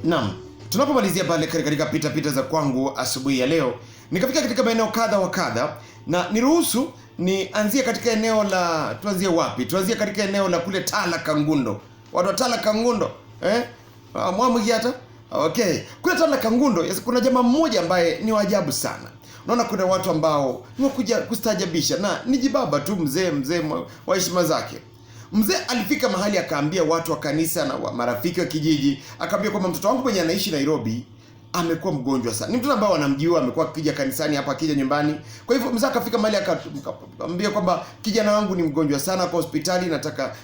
Naam, tunapomalizia pale katika pita za kwangu asubuhi ya leo, nikafika katika maeneo kadha wa kadha, na niruhusu nianzie katika eneo la, tuanzie wapi? Tuanzie katika eneo la kule Tala Kangundo. Watu wa Tala Kangundo, mwamugi hata? Okay. Kule Tala Kangundo, kuna jamaa mmoja ambaye ni wajabu sana. Unaona kuna watu ambao wamekuja kustajabisha, na nijibaba tu mzee wa heshima zake. Mzee alifika mahali akaambia watu wa kanisa na marafiki wa kijiji, akaambia kwamba mtoto wangu mwenye anaishi Nairobi amekuwa mgonjwa sana. Ni mtoto ambao anamjua, amekuwa akija kanisani hapa, akija nyumbani. Kwa hivyo mzee akafika mahali akaambia kwamba kijana wangu ni mgonjwa sana, kwa hospitali,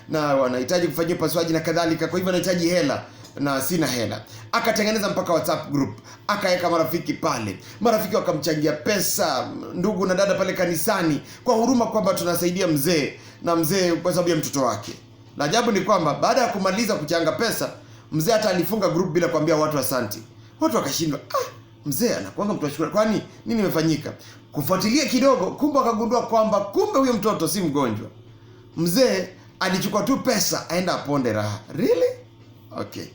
na wanahitaji kufanyia upasuaji na kadhalika. Kwa hivyo anahitaji hela na sina hela. Akatengeneza mpaka WhatsApp group, akaweka marafiki pale. Marafiki wakamchangia pesa, ndugu na dada pale kanisani, kwa huruma kwamba tunasaidia mzee, na mzee kwa sababu ya mtoto wake. Na ajabu ni kwamba baada ya kumaliza kuchanga pesa, mzee hata alifunga group bila kuambia watu asante. Watu wakashindwa, mzee anakuanga mtu wa shukrani, kwani nini imefanyika? Kufuatilia kidogo, kumbe akagundua kwamba kumbe huyo mtoto si mgonjwa. Mzee alichukua tu pesa aenda aponde raha. Really? Okay.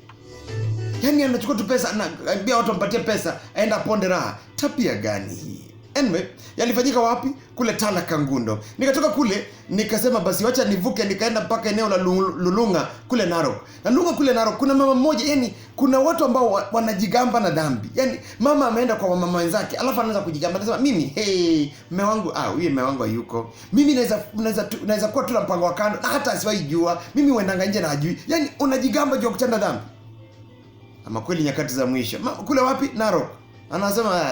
Yaani anachukua tu pesa, anaambia watu wampatie pesa aenda aponde raha. Tabia gani hii? Anyway, yalifanyika wapi? Kule Tala Kangundo. Nikatoka kule, nikasema basi wacha nivuke, nikaenda mpaka eneo la Lulunga kule Narok. Na Lulunga kule Narok kuna mama mmoja, yani kuna watu ambao wanajigamba na dhambi. Yani mama ameenda kwa mama wenzake, alafu anaanza kujigamba, anasema mimi mume wangu huyu mume wangu hayuko. Mimi naweza kuwa tu na mpango wa kando, na hata asiwahi jua. Mimi huendanga nje na hajui. Yani unajigamba juu ya kutenda dhambi. Ama kweli nyakati za mwisho. Kule wapi? Narok. Anasema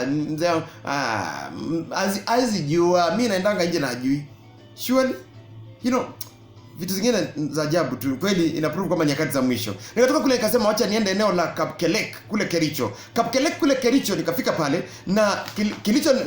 azijua, mimi naendanga nje na hajui. Surely, vitu zingine za ajabu tu. Kweli inaprove kwamba nyakati za mwisho. Nikatoka kule nikasema wacha niende eneo la Kapkelek kule Kericho. Kapkelek kule Kericho, nikafika pale, na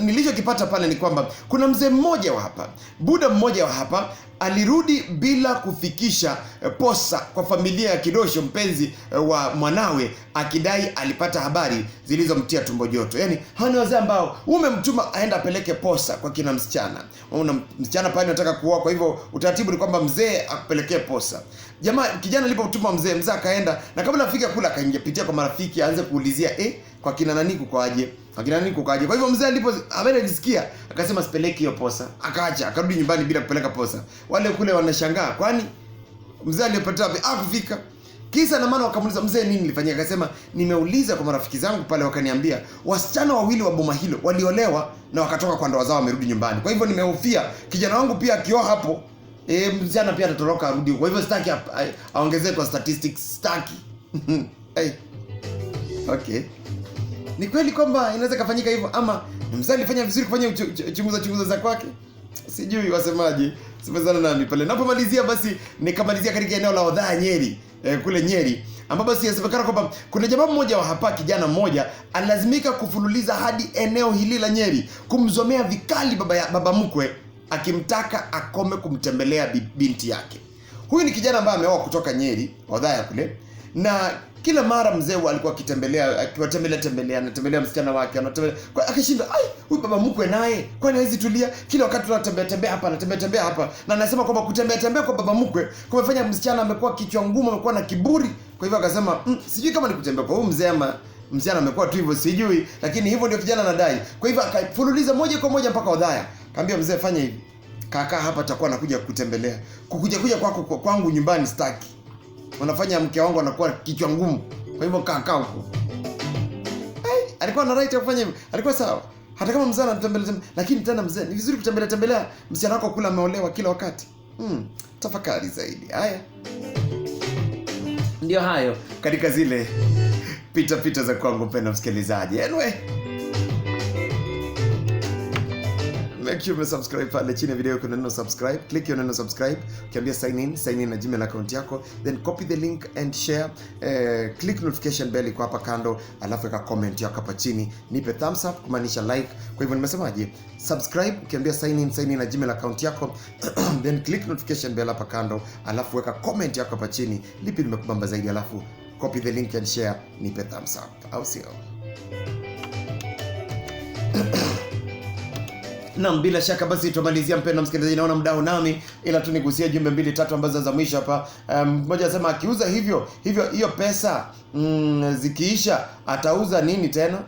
nilichokipata pale ni kwamba kuna mzee mmoja wa hapa, buda mmoja wa hapa alirudi bila kufikisha posa kwa familia ya Kidosho, mpenzi wa mwanawe, akidai alipata habari zilizomtia tumbo joto. Yaani hao ni wazee ambao umemtuma aenda apeleke posa kwa kina msichana. Una msichana pale anataka kuoa, kwa hivyo utaratibu ni kwamba mzee akupelekee posa. Kijana alipotuma mzee akaenda, na kabla afike kula akaingia kwa marafiki aanze kuulizia kwa kina nani kukoaje? Kwa kina nani kukoaje? Kwa hivyo mzee alisikia akasema sipeleki hiyo posa. Akaacha, akarudi nyumbani bila kupeleka posa. Wale kule wanashangaa, kwani mzee aliyopata wapi? Kufika. Kisa na maana wakamuuliza mzee nini nilifanyia? Akasema nimeuliza kwa marafiki zangu pale, wakaniambia wasichana wawili wa boma hilo waliolewa na wakatoka kwa ndoa zao, wamerudi nyumbani. Kwa hivyo nimehofia kijana wangu pia akioa hapo msichana pia atatoroka arudi. Kwa hivyo sitaki aongezee kwa statistics, sitaki. Okay. Ni kweli kwamba inaweza kafanyika hivyo, ama mzee alifanya vizuri kufanya chunguza za kwake? Sijui wasemaje. Simezana nami pale. Napomalizia basi nikamalizia katika eneo la Odhaya Nyeri, kule Nyeri, ambapo basi yasemekana kwamba kuna jamaa mmoja wa hapa, kijana mmoja alazimika kufululiza hadi eneo hili la Nyeri kumzomea vikali baba mkwe, akimtaka akome kumtembelea binti yake. Huyu ni kijana ambaye ameoa kutoka Nyeri, Odhaya kule, na kila mara mzee alikuwa anatembelea msichana wake, akishinda huyu baba mkwe naye kwani hawezi tulia? Kila wakati tunatembea hapa, na anasema kwamba kutembea kwa baba mkwe kumefanya msichana amekuwa kichwa ngumu, amekuwa na kiburi. Kwa hivyo akasema sijui kama ni kutembea kwa huyu mzee ama msichana amekuwa tu hivyo, sijui, lakini hivyo ndio kijana anadai. Kwa hivyo akafululiza moja kwa moja mpaka Odhaya. Kaambia mzee, fanya hivi, kaka hapa atakuwa anakuja kutembelea, kuja kwako kwangu nyumbani sitaki. Unafanya mke wangu anakuwa kichwa ngumu. Kwa hivyo kaa huko. Alikuwa na right ya kufanya hivyo. Alikuwa sawa. Hata kama mzee anatembelea, lakini tena mzee ni vizuri kutembelea msichana wako kula ameolewa kila wakati. Tafakari zaidi. Haya. Ndio hayo katika zile pita za kwangu, mpendwa msikilizaji. Anyway, make sure you subscribe pale chini ya video kuna neno subscribe. Click hiyo neno subscribe, ukiambia sign in na Gmail account yako, then copy the link and share. Click notification bell iko hapa kando, alafu weka comment yako hapa chini, nipe thumbs up kumaanisha like. Kwa hivyo nimesemaje? Subscribe, ukiambia sign in na Gmail account yako then click notification bell hapa kando, alafu weka comment yako hapa chini, lipi limekubamba zaidi, alafu copy the link and share, nipe thumbs up. Au sio? Na bila shaka basi tumalizia, mpendwa msikilizaji, naona mdau nami, ila tu nigusie jumbe 2-3 ambazo za mwisho hapa. Mmoja anasema akiuza hiyo pesa zikiisha atauza nini tena?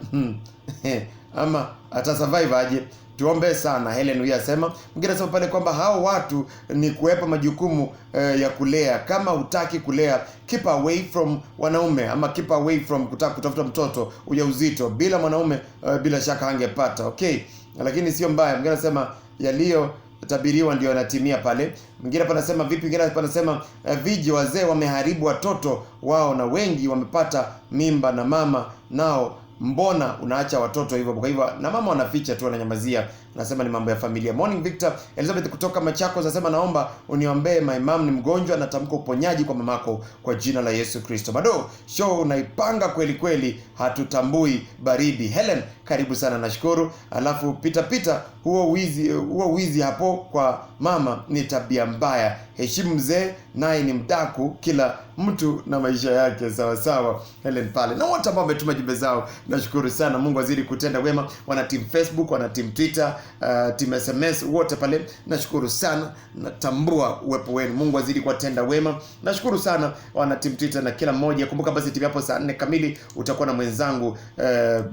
Ama atasurvive aje? Tuombe sana. Helen huyu asema, mwingine anasema pale kwamba hao watu ni kuepa majukumu ya kulea. Kama hutaki kulea, keep away from wanaume, ama keep away from kutafuta mtoto ujauzito. Bila mwanaume bila shaka hangepata. Okay, lakini sio mbaya. Mwingine anasema yaliyo tabiriwa ndio yanatimia pale. Mwingine hapa anasema vipi? Mwingine hapa anasema viji wazee wameharibu watoto wao na wengi wamepata mimba na mama nao mbona unaacha watoto hivyo? Kwa hivyo na mama wanaficha tu, wananyamazia. Nasema ni mambo ya familia. Morning Victor. Elizabeth kutoka Machakos anasema naomba uniombee, my mom ni mgonjwa, natamka uponyaji kwa mamako kwa jina la Yesu Kristo. Bado show unaipanga kweli kweli, hatutambui baridi. Helen, karibu sana, nashukuru. Alafu Peter, huo wizi hapo kwa mama ni tabia mbaya. Heshimu mzee, naye ni mdaku, kila mtu na maisha yake. Sawa sawa Helen pale. Na wote ambao wametuma jumbe zao, nashukuru sana. Mungu azidi kutenda wema. Wana team Facebook, wana team Twitter, team SMS, wote pale nashukuru sana. Natambua uwepo wenu. Mungu azidi kuwatenda wema. Nashukuru sana wana team Twitter na kila mmoja. Kumbuka basi timu hapo saa 4 kamili utakuwa na mwenzangu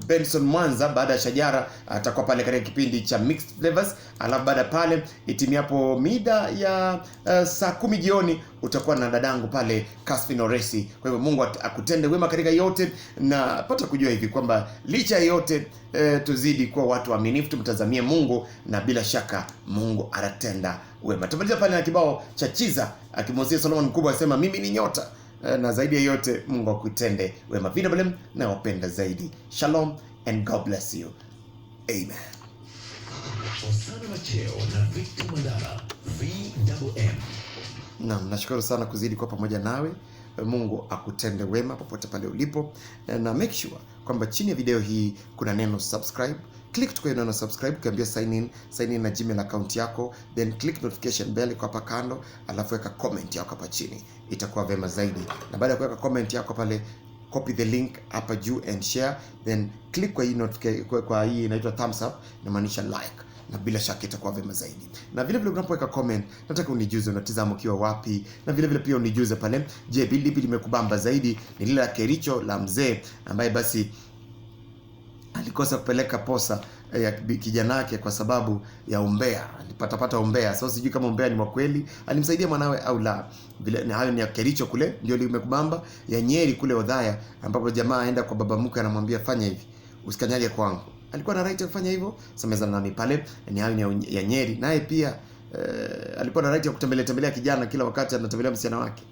Benson Mwanza. Baada ya Shajara atakuwa pale katika kipindi cha Mixed Flavors. Alafu baada pale timu hapo mida ya saa 10 jioni utakuwa na dadangu pale Casfin Oresi. Kwa hivyo Mungu akutende wema katika yote, na pata kujua hivi kwamba licha ya yote tuzidi kuwa watu waaminifu, tumtazamie Mungu na bila shaka Mungu atatenda wema. Tumaliza pale na kibao cha Chiza akimwozea Solomon Mkubwa asema mimi ni nyota, na zaidi ya yote Mungu akutende wema. VMM na wapenda zaidi. Shalom and God bless you. Amen. Osana Macheo na Victor Mandala, VMM. Naam, nashukuru sana kuzidi kwa pamoja nawe. Mungu akutende wema popote pale ulipo, na make sure kwamba chini ya video hii kuna neno subscribe. Click tu kwa neno subscribe, ukiambia sign in na Gmail account yako, then click notification bell kwa hapa kando, alafu weka comment yako hapa chini, itakuwa vema zaidi. Na baada ya kuweka comment yako pale, copy the link hapa juu and share, then click kwa hii notification, kwa hii inaitwa thumbs up, inamaanisha like, na bila shaka itakuwa vema zaidi. Na vile vile unapoweka comment, nataka unijuze unatazama ukiwa wapi, na vile vile pia unijuze pale, je, lipi limekubamba zaidi? Ni lile la Kericho la mzee ambaye basi alikosa kupeleka posa ya kijana wake kwa sababu ya umbea, alipata umbea. Sasa sijui kama umbea ni wa kweli, alimsaidia mwanawe au la. Vile hayo ni ya Kericho kule ndio limekubamba. Ya Nyeri kule Odhaya ambapo jamaa aenda kwa baba mke anamwambia fanya hivi, usikanyage kwangu. Alikuwa na right ya kufanya hivyo, semezana nami pale. Ni hayo ni ya Nyeri, naye pia alikuwa na right ya kutembelea kijana kila wakati anatembelea msichana wake.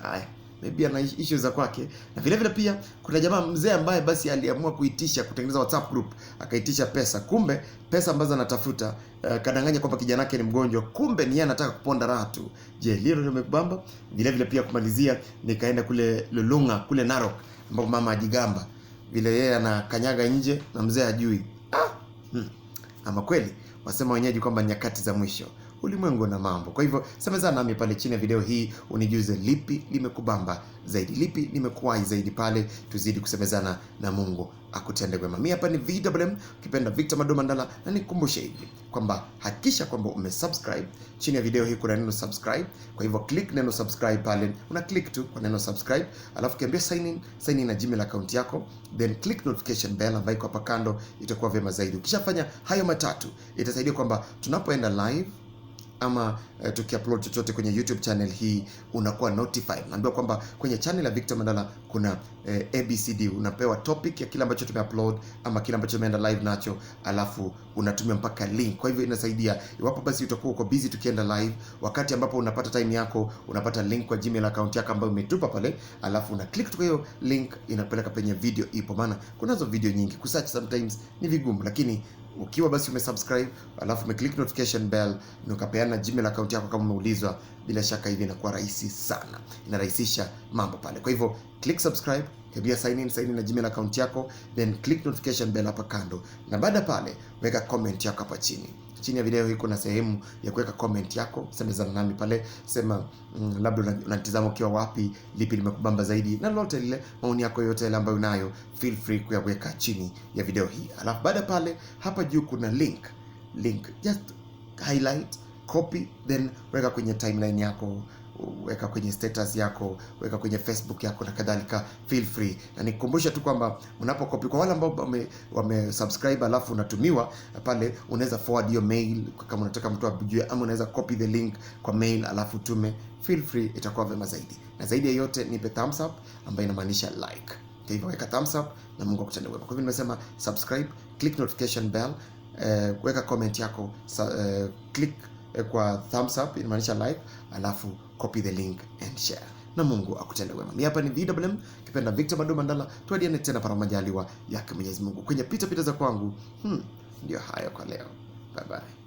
Haya, maybe ana issues za kwake. Na vile vile pia kuna jamaa mzee ambaye basi aliamua kutengeneza WhatsApp group, akaitisha pesa. Kumbe pesa ambazo anatafuta kadanganya kwamba kijana wake ni mgonjwa, kumbe ni yeye anataka kuponda raha tu. Je, lilo limebamba? Vile vile pia kumalizia, nikaenda kule Lulunga kule Narok ambapo mama ajigamba vile yeye anakanyaga nje na mzee hajui. Ama kweli wasema wenyeji kwamba nyakati za mwisho, ulimwengu na mambo. Kwa hivyo semezana nami pale chini ya video hii, unijuze lipi limekubamba zaidi, lipi limekuwahi zaidi pale, tuzidi kusemezana na Mungu akutende wema. Mimi hapa ni VMM, ukipenda Victor Mandala, na nikukumbushe hivi kwamba hakisha kwamba umesubscribe. Chini ya video hii kuna neno subscribe, kwa hivyo click neno subscribe pale, una click tu kwa neno subscribe, alafu kiambia sign in na Gmail account yako, then click notification bell ambayo iko hapa kando, itakuwa vema zaidi. Ukishafanya hayo matatu, itasaidia kwamba tunapoenda live ama tukiupload chochote kwenye YouTube channel hii unakuwa notified. Naambiwa kwamba kwenye channel ya Victor Mandala kuna ABCD, unapewa topic ya kile ambacho tumeupload ama kile ambacho tumeenda live nacho, alafu unatumia mpaka link. Kwa hivyo inasaidia iwapo basi utakuwa uko busy tukienda live, wakati ambapo unapata time yako, unapata link kwa Gmail account yako ambayo umetupa pale, alafu una click tu hiyo link, inapeleka penye video ipo. Maana kunazo video nyingi, kusearch sometimes ni vigumu, lakini ukiwa basi umesubscribe alafu umeclick notification bell na ukapeana Gmail account yako kama umeulizwa, bila shaka hivi inakuwa rahisi sana, inarahisisha mambo pale. Kwa hivyo click subscribe, kabia sign in na Gmail account yako, then click notification bell hapa kando, na baada pale weka comment yako hapa chini. Chini ya video hii kuna sehemu ya kuweka comment yako, semezana nami pale, sema labda unatizama ukiwa wapi, lipi limekubamba zaidi, na lolote lile, maoni yako yote ile ambayo unayo, feel free kuyaweka chini ya video hii. Alafu baada pale hapa juu kuna link link. Just highlight, copy, then weka kwenye timeline yako, weka kwenye status yako, weka kwenye Facebook yako na kadhalika. Feel free. Na nikukumbusha tu kwamba unapokopi, kwa wale ambao wame subscribe alafu unatumiwa pale, unaweza forward your mail kama unataka mtu ajue, ama unaweza copy the link kwa mail alafu tume. Feel free, itakuwa vema zaidi. Na zaidi ya yote, nipe thumbs up ambayo inamaanisha like. Kwa hivyo weka thumbs up na Mungu akutende wema. Kwa hivyo nimesema subscribe, click notification bell, weka comment yako, click kwa thumbs up inamaanisha like, alafu copy the link and share. Na Mungu akutende wema. Mimi hapa ni VMM, kipenda Victor Mado Mandala. Tuadiane tena para majaliwa yake Mwenyezi Mungu kwenye pita za kwangu. Ndio hayo kwa leo. Bye bye.